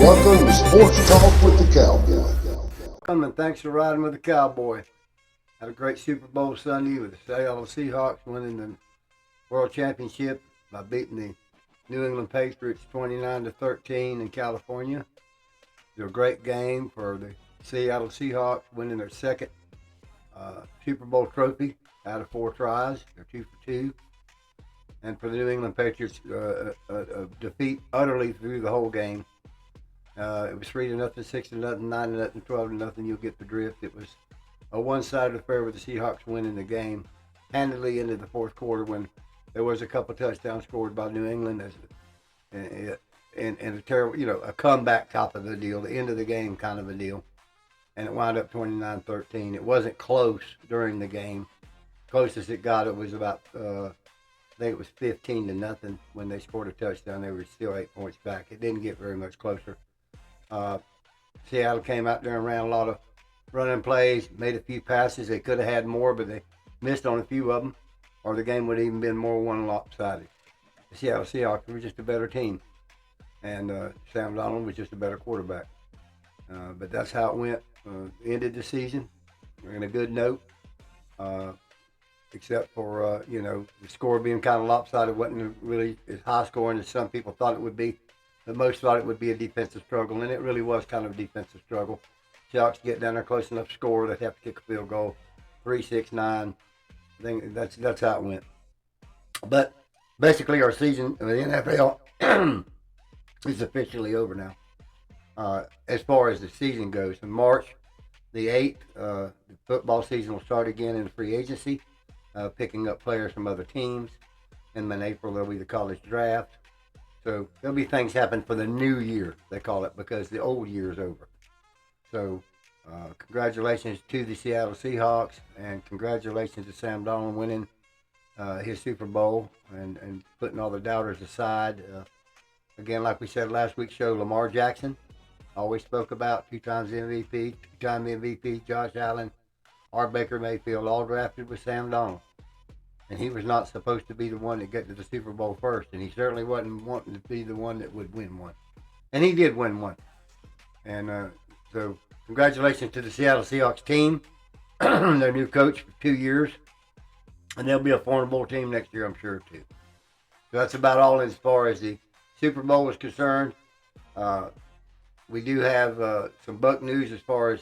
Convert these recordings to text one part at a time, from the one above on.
Welcome to Sports Talk with the Cowboy. Welcome and thanks for riding with the Cowboy. Had a great Super Bowl Sunday with the Seattle Seahawks winning the World Championship by beating the New England Patriots 29-13 in California. It was a great game for the Seattle Seahawks, winning their second Super Bowl trophy out of 4 tries. They're 2 for 2. And for the New England Patriots, a defeat utterly through the whole game. It was 3-0, 6-0, 9-0, 12-0. You'll get the drift. It was a one-sided affair with the Seahawks winning the game handily into the fourth quarter when there was a couple touchdowns scored by New England and a terrible, a comeback type of a deal, the end of the game kind of a deal. And it wound up 29-13. It wasn't close during the game. Closest it got, it was about, I think it was 15-0 when they scored a touchdown. They were still 8 points back. It didn't get very much closer. Seattle came out there and ran a lot of running plays, made a few passes. They could have had more, but they missed on a few of them, or the game would have even been more one lopsided. The Seattle Seahawks were just a better team, and Sam Darnold was just a better quarterback. But that's how it went. Ended the season in a good note, except for the score being kind of lopsided. Wasn't really as high scoring as some people thought it would be. But most thought it would be a defensive struggle, and it really was kind of a defensive struggle. Seahawks get down there close enough to score, they'd have to kick a field goal, 3-6-9. I think that's how it went. But basically, our season in the NFL is officially over now. As far as the season goes, in March the 8th, the football season will start again in free agency, picking up players from other teams. And then in April, there'll be the college draft. So there'll be things happen for the new year, they call it, because the old year is over. So congratulations to the Seattle Seahawks, and congratulations to Sam Darnold winning his Super Bowl and putting all the doubters aside. Again, like we said last week's show, Lamar Jackson, always spoke about, 2 times MVP, 2-time MVP, Josh Allen, R. Baker Mayfield, all drafted with Sam Darnold. And he was not supposed to be the one that got to the Super Bowl first, and he certainly wasn't wanting to be the one that would win one. And he did win one. And so congratulations to the Seattle Seahawks team, their new coach for 2 years. And they'll be a formidable team next year, I'm sure, too. So that's about all as far as the Super Bowl is concerned. We do have some Buck news as far as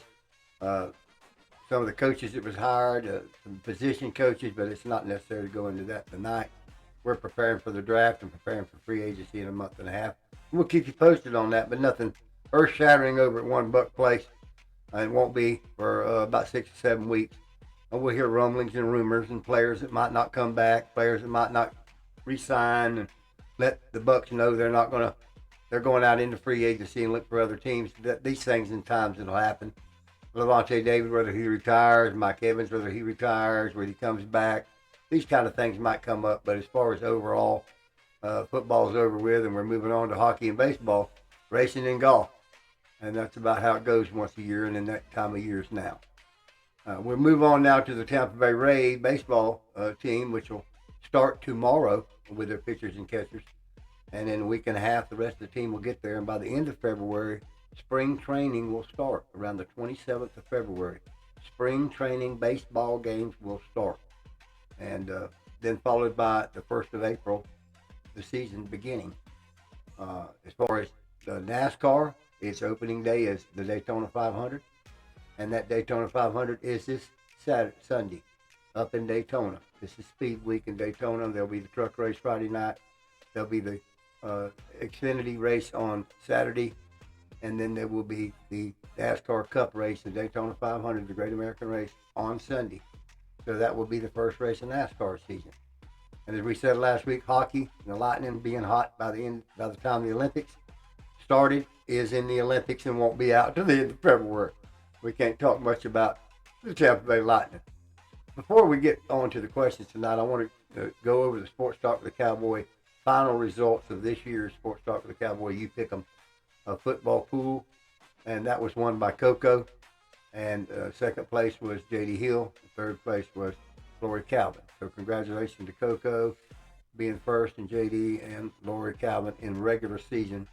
some of the coaches that was hired, some position coaches, but it's not necessary to go into that tonight. We're preparing for the draft and preparing for free agency in a month and a half. We'll keep you posted on that, but nothing earth-shattering over at one Buck place. It won't be for about 6 or 7 weeks. And we'll hear rumblings and rumors and players that might not come back, players that might not re-sign, and let the Bucks know they're going out into free agency and look for other teams. These things in times it'll happen. Levante David, whether he retires, Mike Evans, whether he retires, whether he comes back. These kind of things might come up, but as far as overall, football's over with, and we're moving on to hockey and baseball, racing and golf. And that's about how it goes once a year, and in that time of year is now. We'll move on now to the Tampa Bay Rays baseball team, which will start tomorrow with their pitchers and catchers. And in a week and a half, the rest of the team will get there, and by the end of February, spring training will start around the 27th of February. Spring training baseball games will start. And then followed by the 1st of April, the season beginning. As far as NASCAR, its opening day is the Daytona 500. And that Daytona 500 is this Sunday up in Daytona. This is Speed Week in Daytona. There'll be the truck race Friday night. There'll be the Xfinity race on Saturday. And then there will be the NASCAR Cup race, the Daytona 500, the Great American Race, on Sunday. So that will be the first race in NASCAR season. And as we said last week, hockey, the Lightning being hot by the time the Olympics started, is in the Olympics and won't be out till the end of February. We can't talk much about the Tampa Bay Lightning. Before we get on to the questions tonight, I want to go over the Sports Talk with the Cowboy final results of this year's Sports Talk with the Cowboy. You pick them. A football pool, and that was won by Coco. And second place was J.D. Hill. Third place was Lori Calvin. So congratulations to Coco being first, and J.D. and Lori Calvin in regular season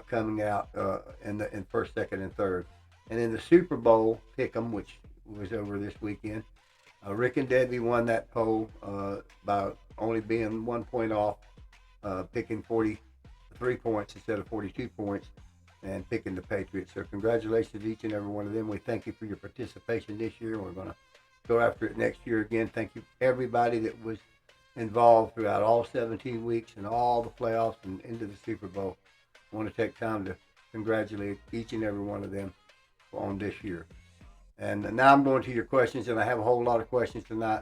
coming out in first, second, and third. And in the Super Bowl pick'em, which was over this weekend, Rick and Debbie won that poll by only being 1 point off, picking 43 points instead of 42 points, and picking the Patriots. So congratulations to each and every one of them. We thank you for your participation this year. We're going to go after it next year again. Thank you everybody that was involved throughout all 17 weeks and all the playoffs and into the Super Bowl. I want to take time to congratulate each and every one of them on this year. And now I'm going to your questions, and I have a whole lot of questions tonight.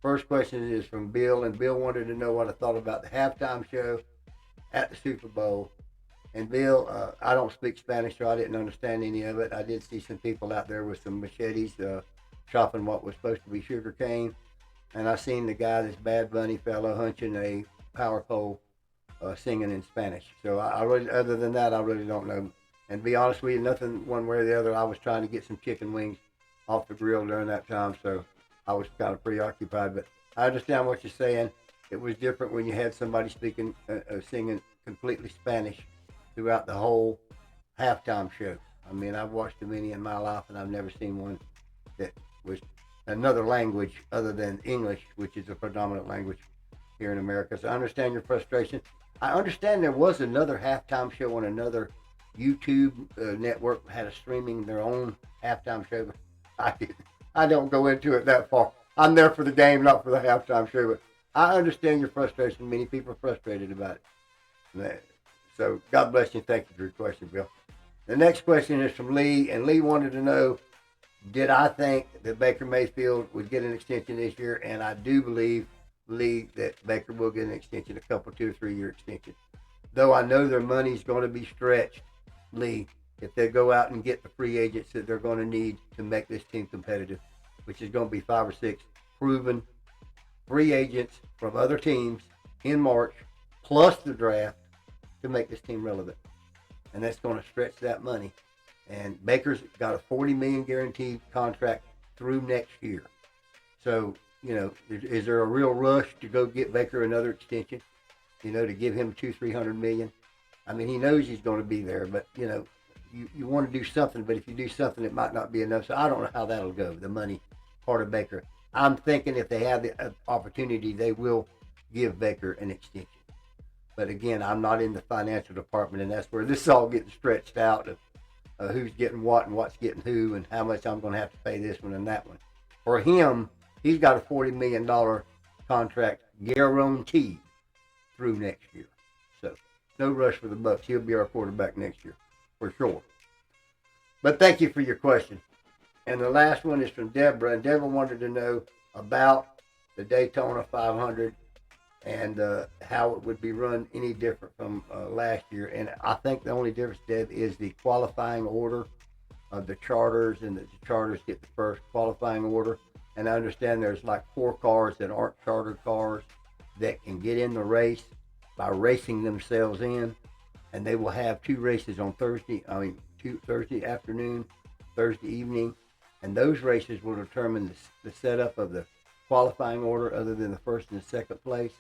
First question is from Bill, and Bill wanted to know what I thought about the halftime show at the Super Bowl. And Bill, I don't speak Spanish, so I didn't understand any of it. I did see some people out there with some machetes chopping what was supposed to be sugar cane. And I seen the guy, this Bad Bunny fellow, hunching a power pole, singing in Spanish. So I really, other than that, I really don't know. And to be honest with you, nothing one way or the other. I was trying to get some chicken wings off the grill during that time, so I was kind of preoccupied. But I understand what you're saying. It was different when you had somebody speaking, singing completely Spanish throughout the whole halftime show. I mean, I've watched many in my life, and I've never seen one that was another language other than English, which is a predominant language here in America. So I understand your frustration. I understand there was another halftime show on another YouTube network had a streaming their own halftime show. But I don't go into it that far. I'm there for the game, not for the halftime show. But I understand your frustration. Many people are frustrated about it. So God bless you. Thank you for your question, Bill. The next question is from Lee, and Lee wanted to know, did I think that Baker Mayfield would get an extension this year? And I do believe, Lee, that Baker will get an extension, a couple, 2 or 3 year extension. Though I know their money's going to be stretched, Lee, if they go out and get the free agents that they're going to need to make this team competitive, which is going to be 5 or 6 proven free agents from other teams in March, plus the draft, to make this team relevant. And that's going to stretch that money. And Baker's got a $40 million guaranteed contract through next year. So, you know, is there a real rush to go get Baker another extension? You know, to give him $200-300 million? I mean, he knows he's going to be there, but, you know, you want to do something, but if you do something, it might not be enough. So I don't know how that'll go, the money part of Baker. I'm thinking if they have the opportunity, they will give Baker an extension. But again, I'm not in the financial department, and that's where this is all getting stretched out of who's getting what and what's getting who and how much I'm going to have to pay this one and that one. For him, he's got a $40 million contract guaranteed through next year. So no rush for the Bucs. He'll be our quarterback next year for sure. But thank you for your question. And the last one is from Deborah. And Deborah wanted to know about the Daytona 500 and how it would be run any different from last year. And I think the only difference, Deb, is the qualifying order of the charters, and the charters get the first qualifying order. And I understand there's like 4 cars that aren't charter cars that can get in the race by racing themselves in. And they will have 2 races on Thursday afternoon, Thursday evening. And those races will determine the setup of the qualifying order other than the first and the second place.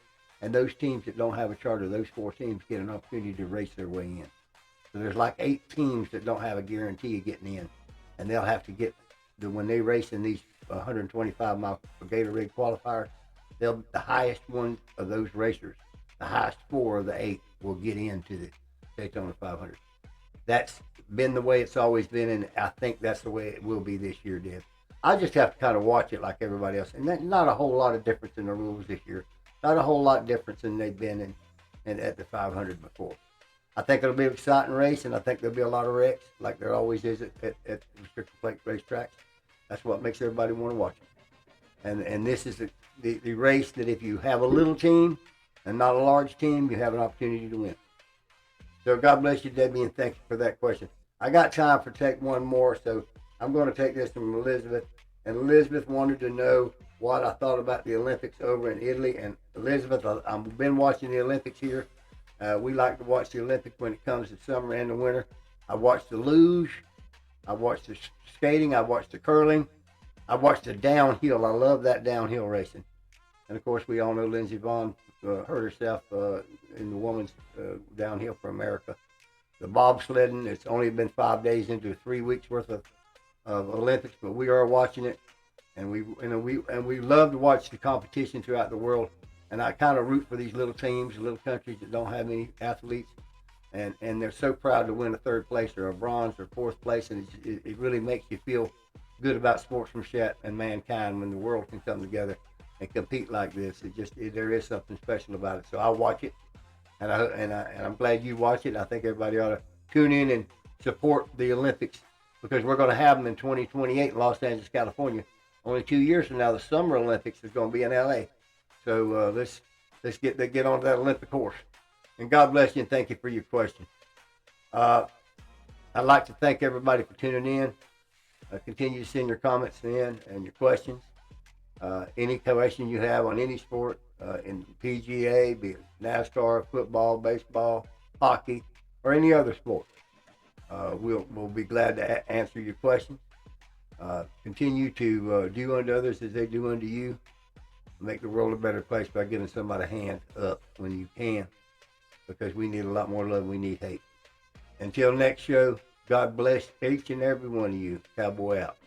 And those teams that don't have a charter, those 4 teams get an opportunity to race their way in. So there's like 8 teams that don't have a guarantee of getting in. And they'll have to get, when they race in these 125-mile Gatorade qualifiers, the highest one of those racers, the highest 4 of the 8 will get into the Daytona 500. That's been the way it's always been, and I think that's the way it will be this year, Deb. I just have to kind of watch it like everybody else. And not a whole lot of difference in the rules this year. Not a whole lot difference than they've been in at the 500 before. I think it'll be an exciting race, and I think there'll be a lot of wrecks, like there always is at restricted plate racetracks. That's what makes everybody want to watch it. And this is the race that if you have a little team and not a large team, you have an opportunity to win. So God bless you, Debbie, and thank you for that question. I got time for take one more, so I'm going to take this from Elizabeth. And Elizabeth wanted to know what I thought about the Olympics over in Italy. And Elizabeth, I've been watching the Olympics here. We like to watch the Olympics when it comes to summer and the winter. I watched the luge. I watched the skating. I watched the curling. I watched the downhill. I love that downhill racing. And of course, we all know Lindsey Vonn hurt herself in the women's downhill for America. the bobsledding. It's only been 5 days into 3 weeks worth of Olympics, but we are watching it, and we love to watch the competition throughout the world. And I kind of root for these little teams, little countries that don't have any athletes, and they're so proud to win a third place or a bronze or fourth place, and it really makes you feel good about sportsmanship and mankind when the world can come together and compete like this. There is something special about it. So I watch it, and I'm glad you watch it. I think everybody ought to tune in and support the Olympics, because we're going to have them in 2028 in Los Angeles, California. Only 2 years from now, the Summer Olympics is going to be in LA. So let's get on that Olympic horse. And God bless you, and thank you for your question. I'd like to thank everybody for tuning in. Continue to send your comments in and your questions. Any question you have on any sport, in PGA, be it NASCAR, football, baseball, hockey, or any other sport, we'll be glad to answer your questions. Continue to do unto others as they do unto you. Make the world a better place by giving somebody a hand up when you can, because we need a lot more love than we need hate. Until next show, God bless each and every one of you. Cowboy out.